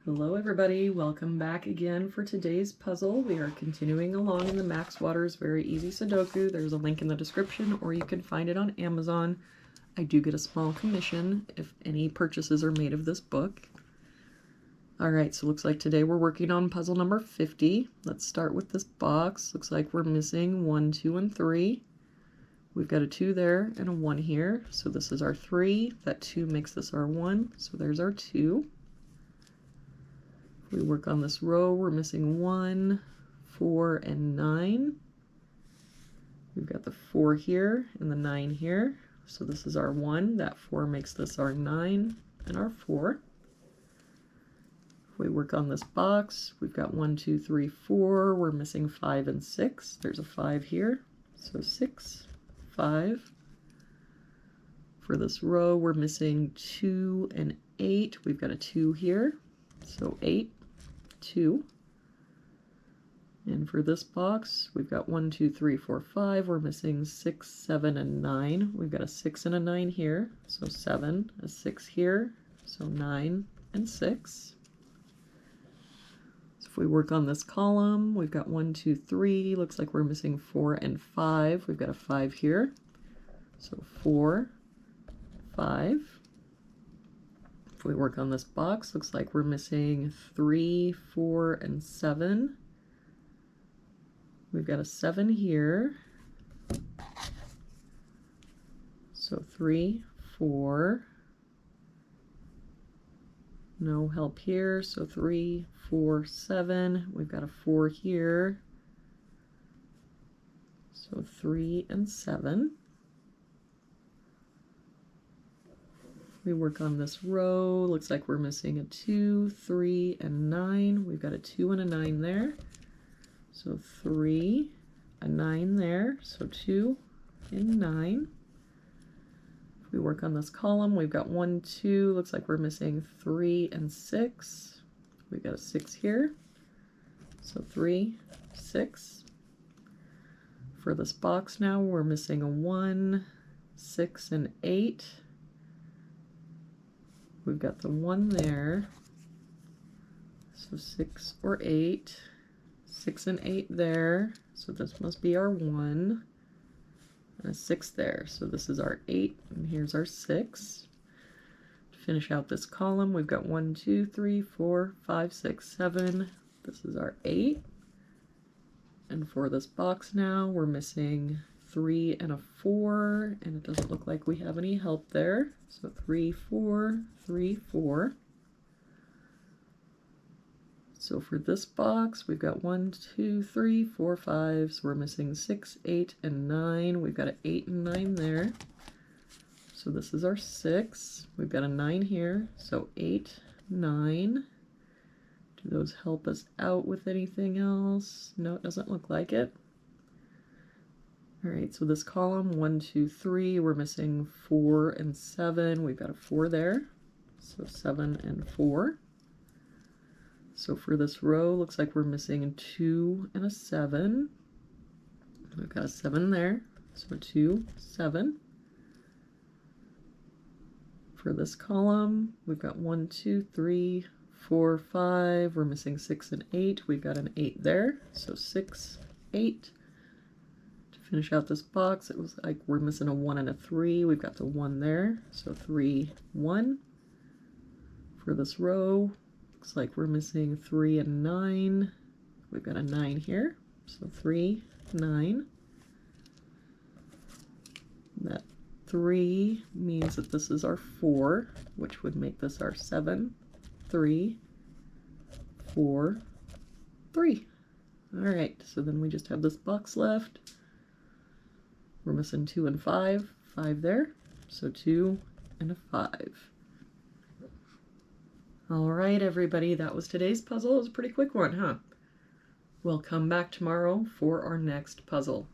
Hello everybody, welcome back again for today's puzzle. We are continuing along in the Max Waters Very Easy Sudoku. There's a link in the description or you can find it on Amazon. I do get a small commission if any purchases are made of this book. Alright, so looks like today we're working on puzzle number 50. Let's start with this box. Looks like we're missing 1, 2, and 3. We've got a 2 there and a 1 here, so this is our 3. That 2 makes this our 1, so there's our 2. We work on this row, we're missing 1, 4, and 9. We've got the 4 here and the 9 here. So this is our 1. That 4 makes this our 9 and our 4. If we work on this box, we've got 1, 2, 3, 4. We're missing 5 and 6. There's a 5 here. So 6, 5. For this row, we're missing 2 and 8. We've got a 2 here. So 8. 2. And for this box, we've got 1, 2, 3, 4, 5. We're missing 6, 7, and 9. We've got a 6 and a 9 here, so 7, a 6 here, so 9 and 6. So if we work on this column, we've got 1, 2, 3. Looks like we're missing 4 and 5. We've got a 5 here, so 4, 5. If we work on this box, looks like we're missing 3, 4, and 7. We've got a 7 here. So 3, 4. No help here, so 3, 4, 7. We've got a 4 here. So 3 and 7. We work on this row, looks like we're missing a 2, 3, and 9. We've got a 2 and a 9 there. So 3, a 9 there, so 2 and 9. If we work on this column, we've got 1, 2, looks like we're missing 3 and 6. We've got a 6 here, so 3, 6. For this box now, we're missing a 1, 6, and 8. We've got the 1 there, so 6 or 8, 6 and 8 there, so this must be our 1, and a 6 there, so this is our 8, and here's our 6. To finish out this column, we've got 1, 2, 3, 4, 5, 6, 7, this is our 8, and for this box now, we're missing 3 and a 4, and it doesn't look like we have any help there. So 3, 4, 3, 4. So for this box, we've got 1, 2, 3, 4, 5. So we're missing 6, 8, and 9. We've got an 8 and 9 there. So this is our 6. We've got a 9 here. So 8, 9. Do those help us out with anything else? No, it doesn't look like it. All right, so this column, 1, 2, 3, we're missing 4 and 7. We've got a 4 there, so 7 and 4. So for this row, looks like we're missing a 2 and a 7. We've got a 7 there, so 2, 7. For this column, we've got 1, 2, 3, 4, 5. We're missing 6 and 8. We've got an 8 there, so 6, 8. Finish out this box, it was like we're missing a 1 and a 3. We've got the 1 there, so 3, 1. For this row, looks like we're missing 3 and 9. We've got a 9 here, so 3, 9. That 3 means that this is our 4, which would make this our 7, 3, 4, 3. All right, so then we just have this box left. We're missing 2 and 5, 5 there, so 2 and a 5. All right, everybody, that was today's puzzle. It was a pretty quick one, huh? We'll come back tomorrow for our next puzzle.